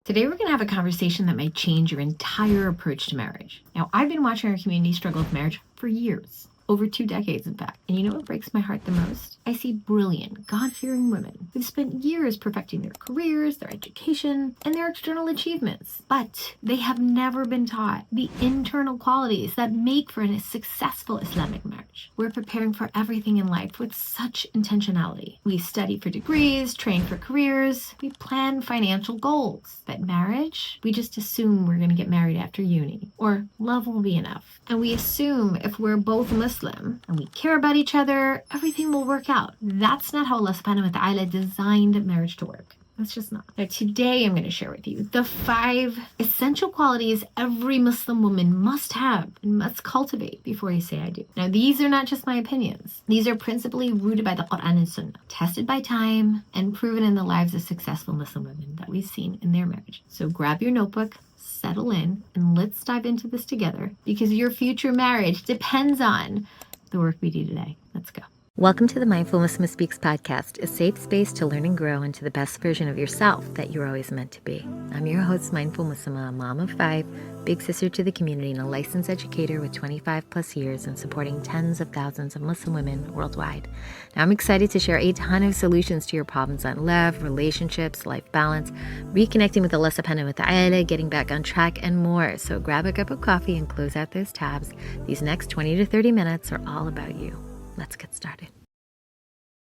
Today, we're going to have a conversation that might change your entire approach to marriage. Now, I've been watching our community struggle with marriage for years, over 2 decades, in fact. And you know what breaks my heart the most? I see brilliant, God-fearing women who've spent years perfecting their careers, their education, and their external achievements. But they have never been taught the internal qualities that make for a successful Islamic marriage. We're preparing for everything in life with such intentionality. We study for degrees, train for careers, we plan financial goals. But marriage, we just assume we're going to get married after uni, or love will be enough. And we assume if we're both Muslim and we care about each other, everything will work out. That's not how Allah subhanahu wa ta'ala designed marriage to work. That's just not. Now, today I'm going to share with you the 5 essential qualities every Muslim woman must have and must cultivate before you say I do. Now, these are not just my opinions. These are principally rooted by the Quran and Sunnah, tested by time, and proven in the lives of successful Muslim women that we've seen in their marriage. So grab your notebook, settle in, and let's dive into this together, because your future marriage depends on the work we do today. Let's go. Welcome to the Mindful Muslimah Speaks podcast, a safe space to learn and grow into the best version of yourself that you're always meant to be. I'm your host, Mindful Muslimah, a mom of 5, big sister to the community, and a licensed educator with 25 plus years in supporting tens of thousands of Muslim women worldwide. Now, I'm excited to share a ton of solutions to your problems on love, relationships, life balance, reconnecting with Allah subhanahu wa ta'ala, getting back on track, and more. So grab a cup of coffee and close out those tabs. These next 20 to 30 minutes are all about you. Let's get started.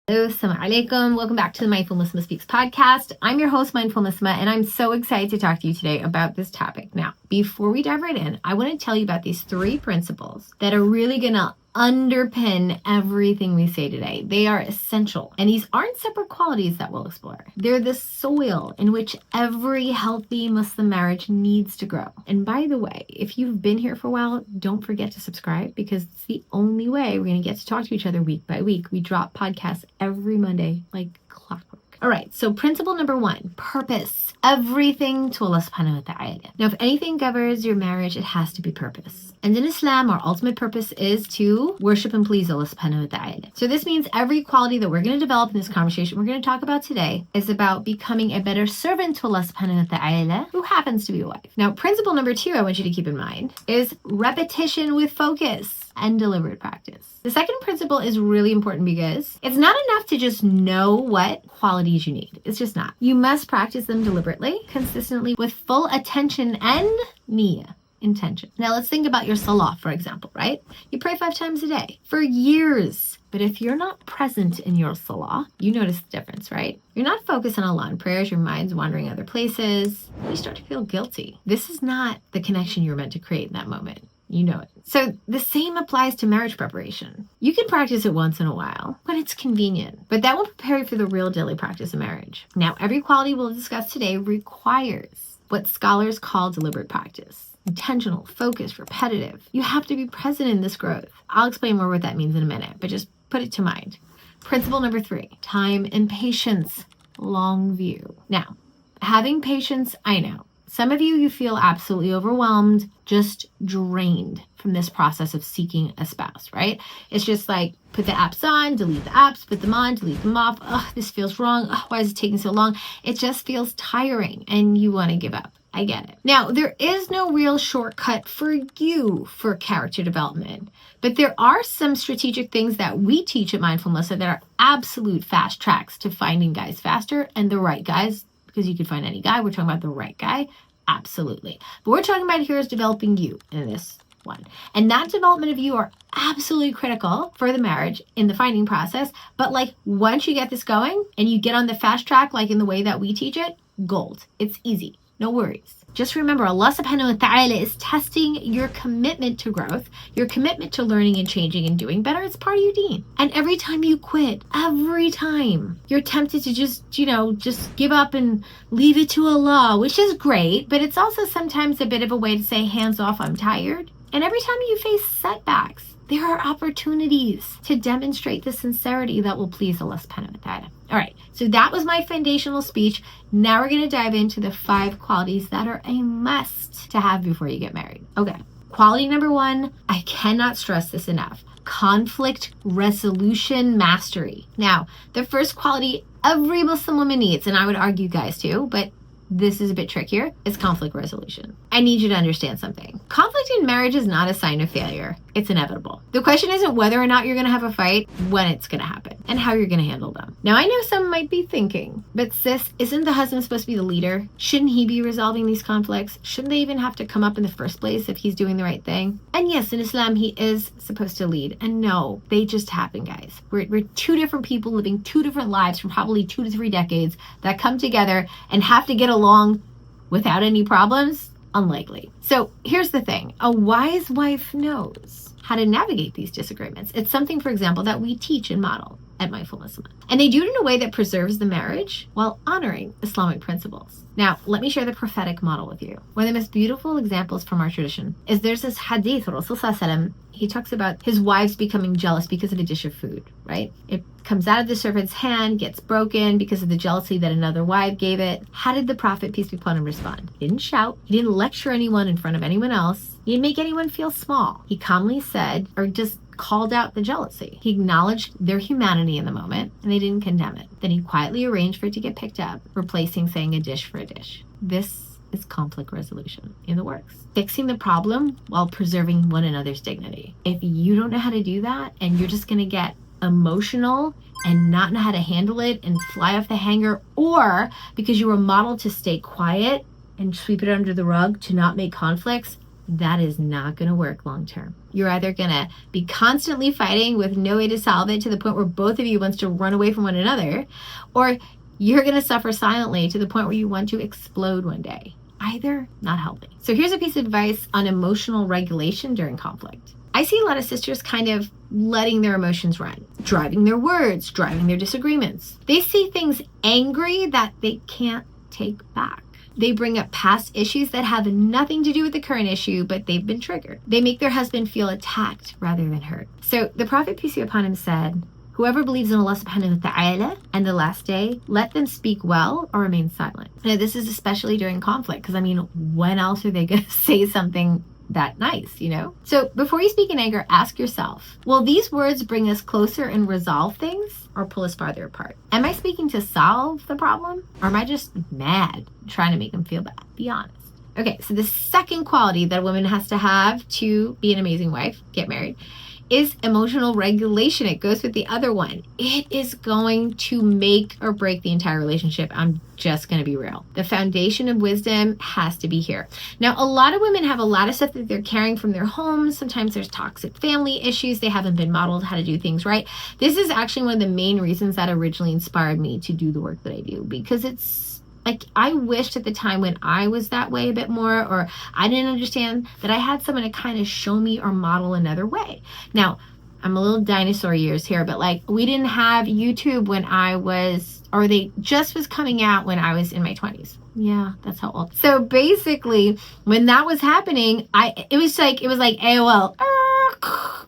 Hello, assalamu alaikum. Welcome back to the Mindful Muslimah Speaks podcast. I'm your host, Mindful Muslimah, and I'm so excited to talk to you today about this topic. Now, before we dive right in, I want to tell you about these 3 principles that are really going to underpin everything we say today. They are essential, and these aren't separate qualities that we'll explore. They're the soil in which every healthy Muslim marriage needs to grow. And by the way, if you've been here for a while, don't forget to subscribe, because it's the only way we're going to get to talk to each other week by week. We drop podcasts every Monday like clockwork. All right, so principle number 1, purpose. Everything to Allah subhanahu wa ta'ala. Now, if anything governs your marriage, it has to be purpose. And in Islam, our ultimate purpose is to worship and please Allah subhanahu wa ta'ala. So this means every quality that we're going to develop in this conversation we're going to talk about today is about becoming a better servant to Allah subhanahu wa ta'ala, who happens to be a wife. Now, principle number 2 I want you to keep in mind is repetition with focus and deliberate practice. The second principle is really important because it's not enough to just know what qualities you need. It's just not. You must practice them deliberately, consistently, with full attention and niyyah, intention. Now let's think about your Salah, for example, right? You pray 5 times a day for years. But if you're not present in your Salah, you notice the difference, right? You're not focused on Allah and prayers, your mind's wandering other places. You start to feel guilty. This is not the connection you're meant to create in that moment. You know it. So the same applies to marriage preparation. You can practice it once in a while when it's convenient, but that won't prepare you for the real daily practice of marriage. Now, every quality we'll discuss today requires what scholars call deliberate practice. Intentional, focused, repetitive. You have to be present in this growth. I'll explain more what that means in a minute, but just put it to mind. Principle number 3, time and patience, long view. Now, having patience, I know. Some of you feel absolutely overwhelmed, just drained from this process of seeking a spouse, right? It's just like, put the apps on, delete the apps, put them on, delete them off. Oh, this feels wrong. Oh, why is it taking so long? It just feels tiring and you want to give up. I get it. Now, there is no real shortcut for you for character development, but there are some strategic things that we teach at Mindful Muslimah that are absolute fast tracks to finding guys faster and the right guys, because you could find any guy. We're talking about the right guy. Absolutely. But we're talking about here is developing you in this one. And that development of you are absolutely critical for the marriage in the finding process. But like once you get this going and you get on the fast track, like in the way that we teach it, gold. It's easy. No worries. Just remember, Allah subhanahu wa ta'ala is testing your commitment to growth, your commitment to learning and changing and doing better. It's part of your deen. And every time you quit, every time you're tempted to just give up and leave it to Allah, which is great, but it's also sometimes a bit of a way to say, hands off, I'm tired. And every time you face setbacks, there are opportunities to demonstrate the sincerity that will please Allah subhanahu wa ta'ala. All right, so that was my foundational speech. Now we're going to dive into the 5 qualities that are a must to have before you get married. Okay, quality number 1, I cannot stress this enough. Conflict resolution mastery. Now, the first quality every Muslim woman needs, and I would argue guys too, but this is a bit trickier, is conflict resolution. I need you to understand something. Conflict in marriage is not a sign of failure. It's inevitable. The question isn't whether or not you're going to have a fight, when it's going to happen, and how you're going to handle them. Now, I know some might be thinking, but sis, isn't the husband supposed to be the leader? Shouldn't he be resolving these conflicts? Shouldn't they even have to come up in the first place if he's doing the right thing? And yes, in Islam, he is supposed to lead. And no, they just happen, guys. We're two different people living two different lives for probably 2 to 3 decades that come together and have to get along without any problems. Unlikely. So here's the thing. A wise wife knows how to navigate these disagreements. It's something, for example, that we teach and model at Mindful Muslimah. And they do it in a way that preserves the marriage while honoring Islamic principles. Now, let me share the prophetic model with you. One of the most beautiful examples from our tradition is there's this hadith, Rasul Sallallahu Alaihi Wasallam, he talks about his wives becoming jealous because of a dish of food, right? It comes out of the servant's hand, gets broken because of the jealousy that another wife gave it. How did the Prophet, peace be upon him, respond? He didn't shout. He didn't lecture anyone in front of anyone else. He didn't make anyone feel small. He calmly said, or just called out the jealousy. He acknowledged their humanity in the moment, and they didn't condemn it. Then he quietly arranged for it to get picked up, replacing saying a dish for a dish. This is conflict resolution in the works. Fixing the problem while preserving one another's dignity. If you don't know how to do that, and you're just going to get emotional and not know how to handle it and fly off the hanger, or because you were modeled to stay quiet and sweep it under the rug to not make conflicts, that is not going to work long term. You're either going to be constantly fighting with no way to solve it to the point where both of you wants to run away from one another, or you're going to suffer silently to the point where you want to explode one day. Either not helping. So here's a piece of advice on emotional regulation during conflict. I see a lot of sisters kind of letting their emotions run, driving their words, driving their disagreements. They see things angry that they can't take back. They bring up past issues that have nothing to do with the current issue, but they've been triggered. They make their husband feel attacked rather than hurt. So the Prophet, peace be upon him, said, whoever believes in Allah subhanahu wa ta'ala and the last day, let them speak well or remain silent. Now, this is especially during conflict, because when else are they going to say something that nice, So before you speak in anger, ask yourself, will these words bring us closer and resolve things, or pull us farther apart? Am I speaking to solve the problem, or am I just mad, trying to make them feel bad? Be honest. Okay, so the second quality that a woman has to have to be an amazing wife, get married, is emotional regulation. It goes with the other one. It is going to make or break the entire relationship. I'm just going to be real. The foundation of wisdom has to be here. Now, a lot of women have a lot of stuff that they're carrying from their homes. Sometimes there's toxic family issues. They haven't been modeled how to do things right. This is actually one of the main reasons that originally inspired me to do the work that I do, because it's like, I wished at the time when I was that way a bit more, or I didn't understand, that I had someone to kind of show me or model another way. Now, I'm a little dinosaur years here, but we didn't have YouTube when they just was coming out when I was in my 20s. Yeah, that's how old. So basically, when that was happening, it was like AOL,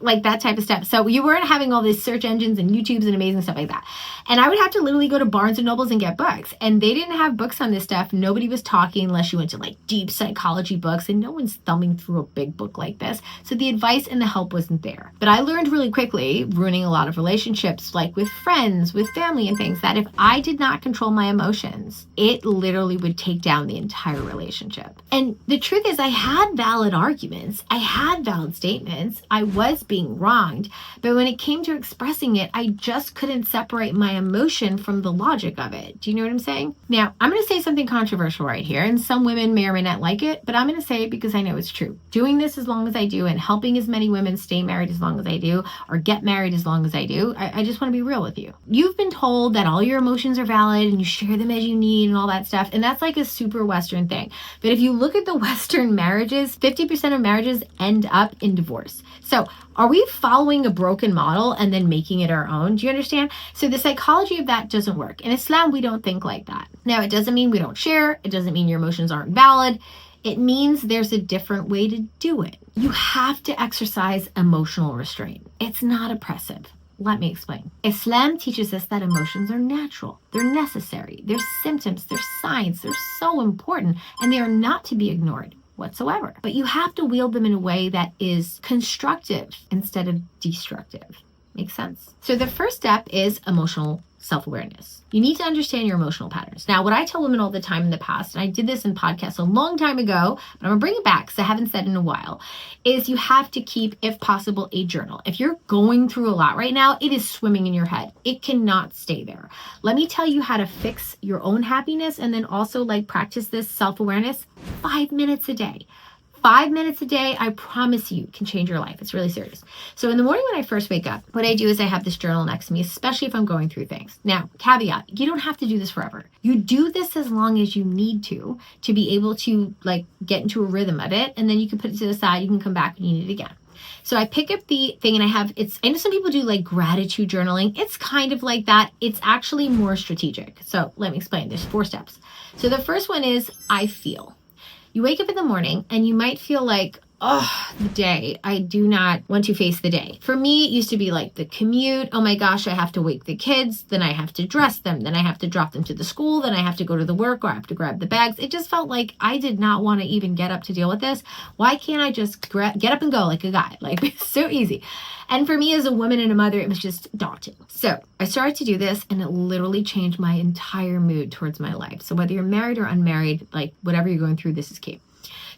like that type of stuff. So you weren't having all these search engines and YouTubes and amazing stuff like that. And I would have to literally go to Barnes and Nobles and get books. And they didn't have books on this stuff. Nobody was talking unless you went to deep psychology books, and no one's thumbing through a big book like this. So the advice and the help wasn't there. But I learned really quickly, ruining a lot of relationships, with friends, with family and things, that if I did not control my emotions, it literally would take down the entire relationship. And the truth is, I had valid arguments. I had valid statements. I was being wronged. But when it came to expressing it, I just couldn't separate my emotion from the logic of it. Do you know what I'm saying? Now, I'm going to say something controversial right here, and some women may or may not like it, but I'm going to say it because I know it's true. Doing this as long as I do and helping as many women stay married as long as I do, or get married as long as I do, I just want to be real with you. You've been told that all your emotions are valid and you share them as you need and all that stuff, and that's like a super Western thing. But if you look at the Western marriages, 50% of marriages end up in divorce. So are we following a broken model and then making it our own? Do you understand? So the psychology of that doesn't work. In Islam, we don't think like that. Now, it doesn't mean we don't share. It doesn't mean your emotions aren't valid. It means there's a different way to do it. You have to exercise emotional restraint. It's not oppressive. Let me explain. Islam teaches us that emotions are natural. They're necessary. They're symptoms. They're signs. They're so important, and they are not to be ignored whatsoever. But you have to wield them in a way that is constructive instead of destructive. Makes sense? So the first step is emotional self-awareness. You need to understand your emotional patterns. Now, what I tell women all the time in the past, and I did this in podcasts a long time ago, but I'm gonna bring it back because I haven't said it in a while, is you have to keep, if possible, a journal. If you're going through a lot right now, it is swimming in your head. It cannot stay there. Let me tell you how to fix your own happiness and then also practice this self-awareness 5 minutes a day. 5 minutes a day, I promise you, can change your life. It's really serious. So in the morning when I first wake up, what I do is I have this journal next to me, especially if I'm going through things. Now, caveat, you don't have to do this forever. You do this as long as you need to be able to get into a rhythm of it. And then you can put it to the side. You can come back when you need it again. So I pick up the thing and I know some people do gratitude journaling. It's kind of like that. It's actually more strategic. So let me explain. There's 4 steps. So the first one is I feel. You wake up in the morning and you might feel the day. I do not want to face the day. For me, it used to be the commute. Oh my gosh, I have to wake the kids. Then I have to dress them. Then I have to drop them to the school. Then I have to go to the work or I have to grab the bags. It just felt like I did not want to even get up to deal with this. Why can't I just get up and go like a guy? It's so easy. And for me as a woman and a mother, it was just daunting. So I started to do this and it literally changed my entire mood towards my life. So whether you're married or unmarried, whatever you're going through, this is key.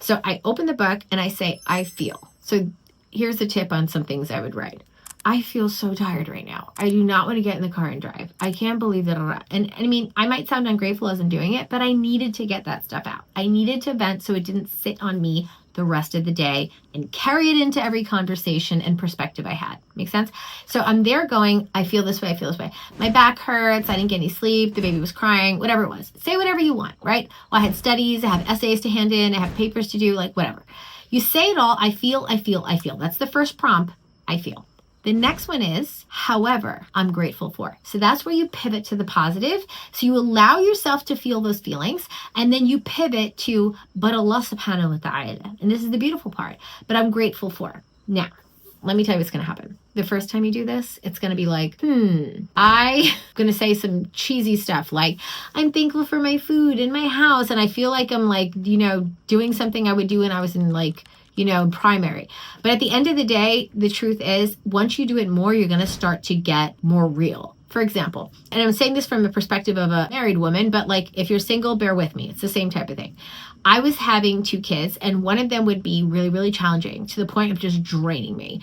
So I open the book and I say, I feel. So here's the tip on some things I would write. I feel so tired right now. I do not want to get in the car and drive. I can't believe that. And I mean, I might sound ungrateful as I'm doing it, but I needed to get that stuff out. I needed to vent so it didn't sit on me the rest of the day and carry it into every conversation and perspective I had. Make sense? So I'm there going, I feel this way, I feel this way. My back hurts, I didn't get any sleep, the baby was crying, whatever it was. Say whatever you want, right? Well, I had studies, I have essays to hand in, I have papers to do, whatever. You say it all, I feel, I feel, I feel. That's the first prompt, I feel. The next one is, however, I'm grateful for. So that's where you pivot to the positive. So you allow yourself to feel those feelings and then you pivot to, but Allah subhanahu wa ta'ala. And this is the beautiful part, but I'm grateful for. Now, let me tell you what's going to happen. The first time you do this, it's going to be I'm going to say some cheesy stuff I'm thankful for my food in my house. And I feel like I'm doing something I would do when I was in primary. But at the end of the day, the truth is, once you do it more, you're going to start to get more real. For example, and I'm saying this from the perspective of a married woman, but if you're single, bear with me. It's the same type of thing. I was having 2 kids and one of them would be really, really challenging to the point of just draining me.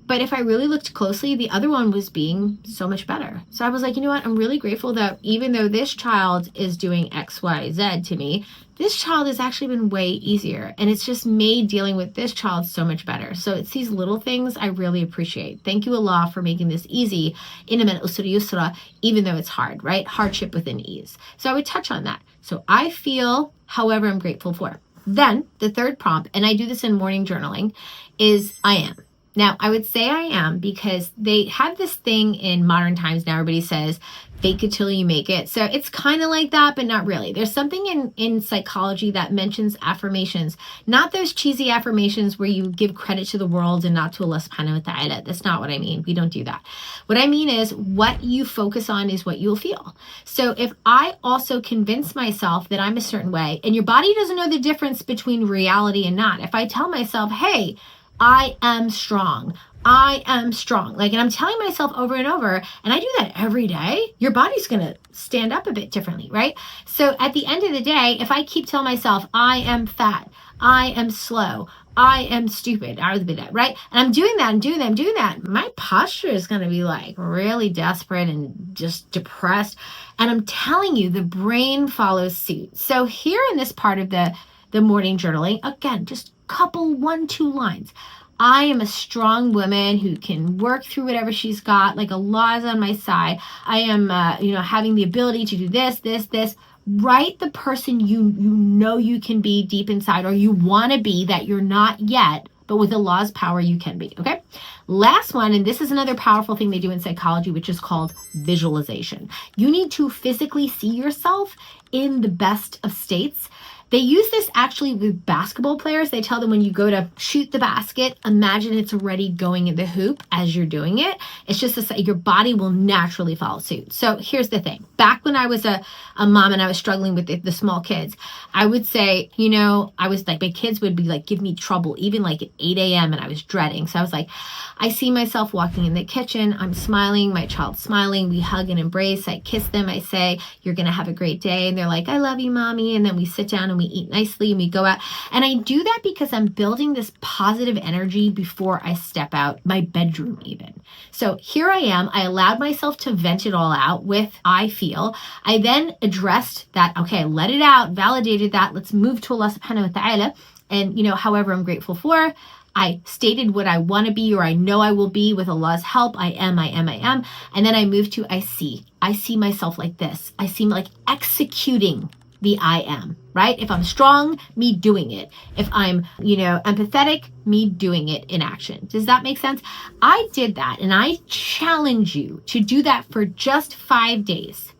But if I really looked closely, the other one was being so much better. So I was like, you know what? I'm really grateful that even though this child is doing X, Y, Z to me, this child has actually been way easier. And it's just made dealing with this child so much better. So it's these little things I really appreciate. Thank you, Allah, for making this easy. Inna min usri yusra, even though it's hard, right? Hardship within ease. So I would touch on that. So I feel, however, I'm grateful for. Then the third prompt, and I do this in morning journaling, is I am. Now, I would say I am because they have this thing in modern times now. Everybody says, fake it till you make it. So it's kind of like that, but not really. There's something in psychology that mentions affirmations, not those cheesy affirmations where you give credit to the world and not to Allah subhanahu wa ta'ala. That's not what I mean. We don't do that. What I mean is what you focus on is what you'll feel. So if I also convince myself that I'm a certain way and your body doesn't know the difference between reality and not, if I tell myself, hey, I am strong. I am strong. And I'm telling myself over and over, and I do that every day, your body's going to stand up a bit differently, right? So at the end of the day, if I keep telling myself, I am fat, I am slow, I am stupid, right? And I'm doing that, my posture is going to be really desperate and just depressed. And I'm telling you, the brain follows suit. So here in this part of the morning journaling, again, just couple 1-2 lines. I am a strong woman who can work through whatever she's got. Allah is on my side. I am, having the ability to do this. Write the person you know you can be deep inside, or you want to be that you're not yet, but with Allah's power you can be. Okay. Last one, and this is another powerful thing they do in psychology, which is called visualization. You need to physically see yourself in the best of states. They use this actually with basketball players. They tell them when you go to shoot the basket, imagine it's already going in the hoop as you're doing it. It's just your body will naturally follow suit. So here's the thing. Back when I was a mom and I was struggling with the small kids, I would say, I was like, my kids would be like, give me trouble, even like at 8 a.m. and I was dreading. So I was like, I see myself walking in the kitchen. I'm smiling. My child's smiling. We hug and embrace. I kiss them. I say, you're going to have a great day. And they're like, I love you, mommy. And then we sit down and we eat nicely and we go out. And I do that because I'm building this positive energy before I step out my bedroom even. So here I am. I allowed myself to vent it all out with I feel. I then addressed that, okay, let it out, validated that. Let's move to Allah subhanahu wa ta'ala. And, however I'm grateful for. I stated what I want to be or I know I will be with Allah's help. I am. And then I moved to I see. I see myself like this. I see like executing the I am, right? If I'm strong, me doing it. If I'm, empathetic, me doing it in action. Does that make sense? I did that and I challenge you to do that for just 5 days.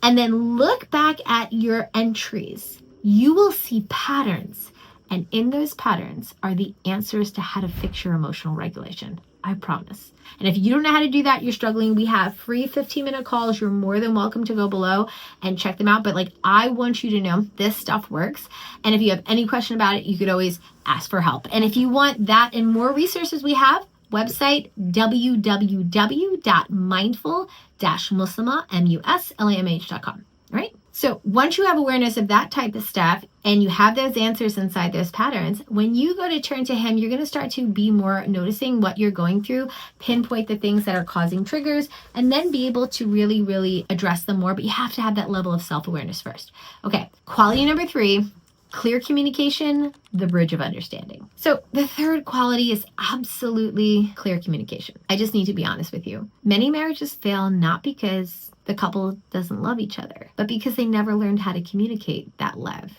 And then look back at your entries. You will see patterns. And in those patterns are the answers to how to fix your emotional regulation. I promise. And if you don't know how to do that, you're struggling, we have free 15-minute calls. You're more than welcome to go below and check them out. But I want you to know this stuff works. And if you have any question about it, you could always ask for help. And if you want that and more resources we have, website www.mindful-muslimah.com. All right. So once you have awareness of that type of stuff and you have those answers inside those patterns, when you go to turn to him, you're going to start to be more noticing what you're going through, pinpoint the things that are causing triggers, and then be able to really, really address them more. But you have to have that level of self-awareness first. Okay. Quality number 3, clear communication, the bridge of understanding. So the third quality is absolutely clear communication. I just need to be honest with you. Many marriages fail not because the couple doesn't love each other, but because they never learned how to communicate that love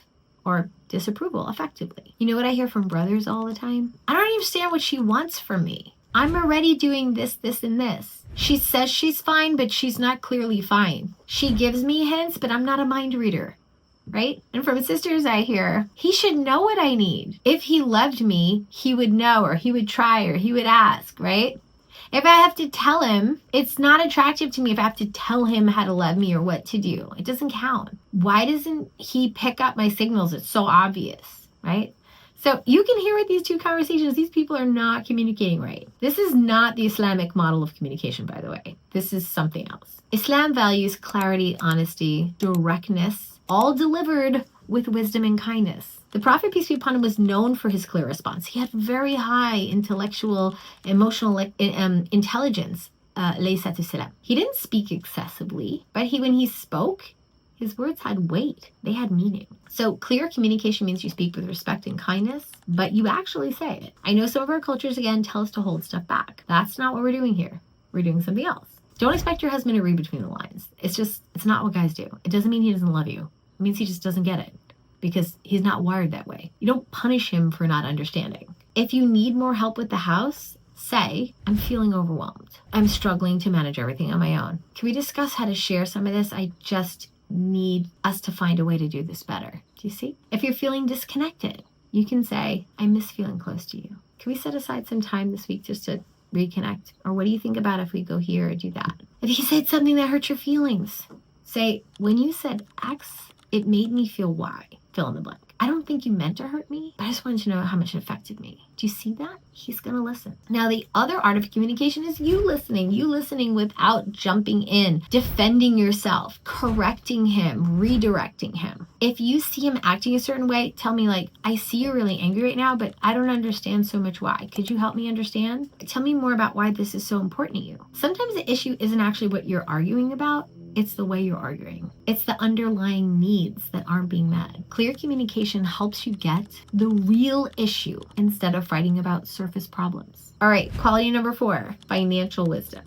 or disapproval effectively. You know what I hear from brothers all the time? I don't understand what she wants from me. I'm already doing this, and this. She says she's fine, but she's not clearly fine. She gives me hints, but I'm not a mind reader, right? And from sisters I hear, he should know what I need. If he loved me, he would know, or he would try, or he would ask, right? If I have to tell him, it's not attractive to me if I have to tell him how to love me or what to do. It doesn't count. Why doesn't he pick up my signals? It's so obvious, right? So you can hear with these two conversations, these people are not communicating right. This is not the Islamic model of communication, by the way. This is something else. Islam values clarity, honesty, directness, all delivered with wisdom and kindness. The Prophet, peace be upon him, was known for his clear response. He had very high intellectual, emotional intelligence, alayhi salatu salam. He didn't speak excessively, but when he spoke, his words had weight. They had meaning. So clear communication means you speak with respect and kindness, but you actually say it. I know some of our cultures, again, tell us to hold stuff back. That's not what we're doing here. We're doing something else. Don't expect your husband to read between the lines. It's not what guys do. It doesn't mean he doesn't love you. It means he just doesn't get it, because he's not wired that way. You don't punish him for not understanding. If you need more help with the house, say, I'm feeling overwhelmed. I'm struggling to manage everything on my own. Can we discuss how to share some of this? I just need us to find a way to do this better. Do you see? If you're feeling disconnected, you can say, I miss feeling close to you. Can we set aside some time this week just to reconnect? Or what do you think about if we go here or do that? If he said something that hurt your feelings, say, when you said X, it made me feel Y. Fill in the blank. I don't think you meant to hurt me, but I just wanted to know how much it affected me. Do you see that? He's going to listen. Now, the other art of communication is you listening without jumping in, defending yourself, correcting him, redirecting him. If you see him acting a certain way, tell me I see you're really angry right now, but I don't understand so much why. Could you help me understand? Tell me more about why this is so important to you. Sometimes the issue isn't actually what you're arguing about. It's the way you're arguing. It's the underlying needs that aren't being met. Clear communication helps you get the real issue instead of fighting about surface problems. All right, quality number 4, financial wisdom.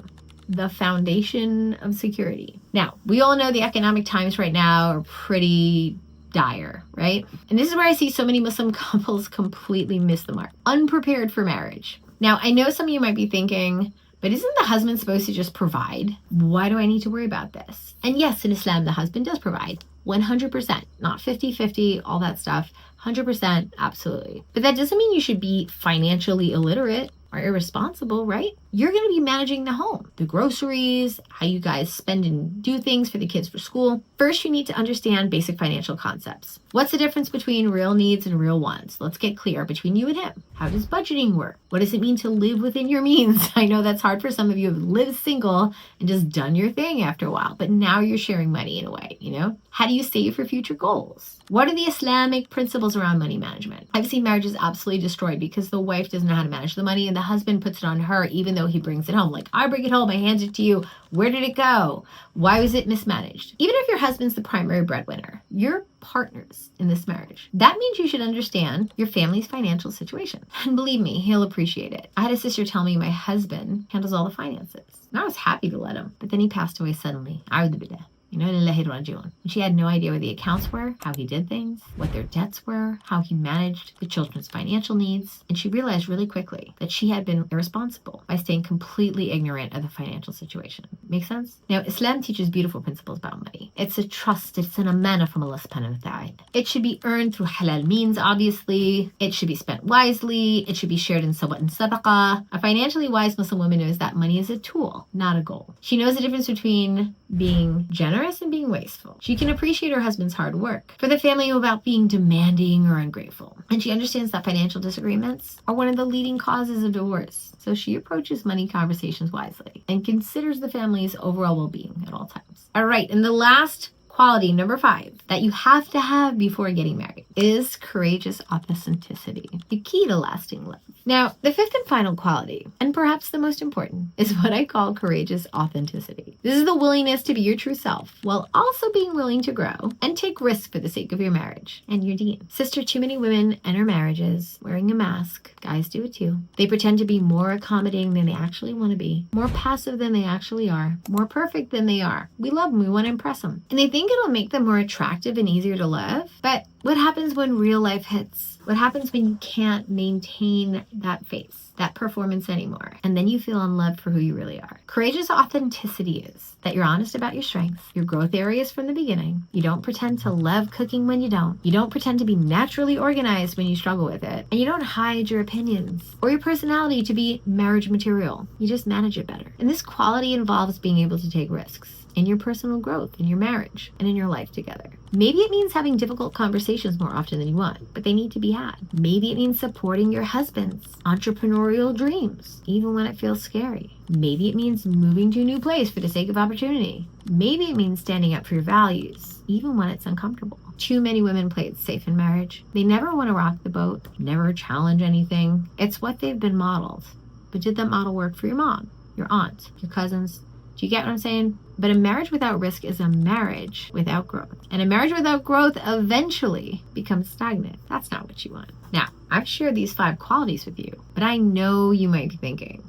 The foundation of security. Now, we all know the economic times right now are pretty dire, right? And this is where I see so many Muslim couples completely miss the mark. Unprepared for marriage. Now, I know some of you might be thinking, but isn't the husband supposed to just provide? Why do I need to worry about this? And yes, in Islam, the husband does provide. 100%, not 50-50, all that stuff. 100%, absolutely. But that doesn't mean you should be financially illiterate or irresponsible, right? You're going to be managing the home, the groceries, how you guys spend and do things for the kids for school. First, you need to understand basic financial concepts. What's the difference between real needs and real wants? Let's get clear between you and him. How does budgeting work? What does it mean to live within your means? I know that's hard for some of you who have lived single and just done your thing after a while, but now you're sharing money in a way, you know? How do you save for future goals? What are the Islamic principles around money management? I've seen marriages absolutely destroyed because the wife doesn't know how to manage the money and the husband puts it on her even though he brings it home. Like, I bring it home, I hand it to you. Where did it go? Why was it mismanaged? Even if your husband's the primary breadwinner, you're partners in this marriage. That means you should understand your family's financial situation. And believe me, he'll appreciate it. I had a sister tell me my husband handles all the finances. And I was happy to let him, but then he passed away suddenly. And she had no idea where the accounts were, how he did things, what their debts were, how he managed the children's financial needs. And she realized really quickly that she had been irresponsible by staying completely ignorant of the financial situation. Make sense? Now, Islam teaches beautiful principles about money. It's a trust, it's an amana from Allah subhanahu wa ta'ala. It should be earned through halal means, obviously. It should be spent wisely. It should be shared in sawat and sadaqah. A financially wise Muslim woman knows that money is a tool, not a goal. She knows the difference between being generous and being wasteful. She can appreciate her husband's hard work for the family without being demanding or ungrateful. And she understands that financial disagreements are one of the leading causes of divorce. So she approaches money conversations wisely and considers the family's overall well-being at all times. All right, and the last quality, number 5, that you have to have before getting married is courageous authenticity, the key to lasting love. Now, the 5th and final quality, and perhaps the most important, is what I call courageous authenticity. This is the willingness to be your true self while also being willing to grow and take risks for the sake of your marriage and your deen. Sister, too many women enter marriages wearing a mask. Guys do it too. They pretend to be more accommodating than they actually want to be, more passive than they actually are, more perfect than they are. We love them. We want to impress them. And they think it'll make them more attractive and easier to love. But what happens when real life hits? What happens when you can't maintain that face, that performance anymore? And then you feel unloved for who you really are. Courageous authenticity is that you're honest about your strengths, your growth areas from the beginning. You don't pretend to love cooking when you don't. You don't pretend to be naturally organized when you struggle with it. And you don't hide your opinions or your personality to be marriage material. You just manage it better. And this quality involves being able to take risks in your personal growth, in your marriage, and in your life together. Maybe it means having difficult conversations more often than you want, but they need to be had. Maybe it means supporting your husband's entrepreneurial dreams, even when it feels scary. Maybe it means moving to a new place for the sake of opportunity. Maybe it means standing up for your values, even when it's uncomfortable. Too many women play it safe in marriage. They never want to rock the boat, never challenge anything. It's what they've been modeled. But did that model work for your mom, your aunt, your cousins? Do you get what I'm saying? But a marriage without risk is a marriage without growth. And a marriage without growth eventually becomes stagnant. That's not what you want. Now, I've shared these 5 qualities with you, but I know you might be thinking,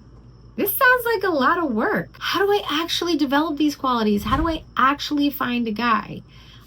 this sounds like a lot of work. How do I actually develop these qualities? How do I actually find a guy?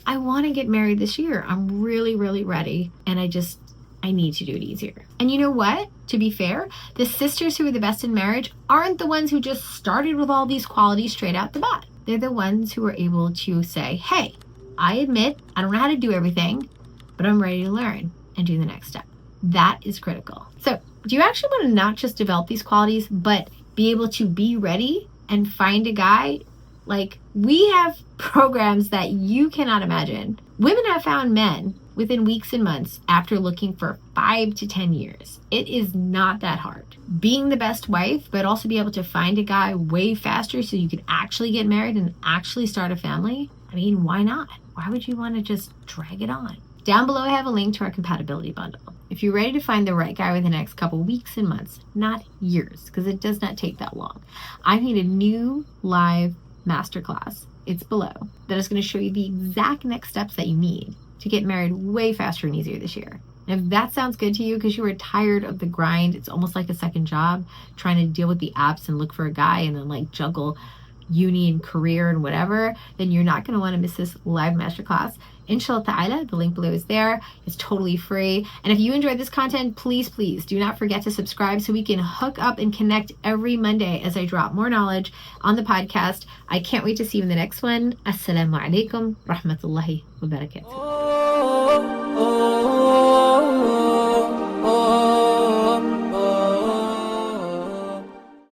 I want to get married this year. I'm really, really ready. And I need to do it easier. And you know what? To be fair, the sisters who are the best in marriage aren't the ones who just started with all these qualities straight out the bat. They're the ones who are able to say, hey, I admit I don't know how to do everything, but I'm ready to learn and do the next step. That is critical. So do you actually want to not just develop these qualities, but be able to be ready and find a guy? Like, we have programs that you cannot imagine. Women have found men within weeks and months after looking for 5 to 10 years. It is not that hard. Being the best wife, but also be able to find a guy way faster so you can actually get married and actually start a family. I mean, why not? Why would you want to just drag it on? Down below, I have a link to our compatibility bundle. If you're ready to find the right guy within the next couple weeks and months, not years, because it does not take that long, I made a new live masterclass. It's below. That is going to show you the exact next steps that you need to get married way faster and easier this year. And if that sounds good to you because you are tired of the grind, it's almost like a second job, trying to deal with the apps and look for a guy and then like juggle uni and career and whatever, then you're not going to want to miss this live masterclass. Inshallah ta'ala, the link below is there. It's totally free. And if you enjoyed this content, please do not forget to subscribe so we can hook up and connect every Monday as I drop more knowledge on the podcast. I can't wait to see you in the next one. Assalamu alaikum rahmatullahi wa barakatuh.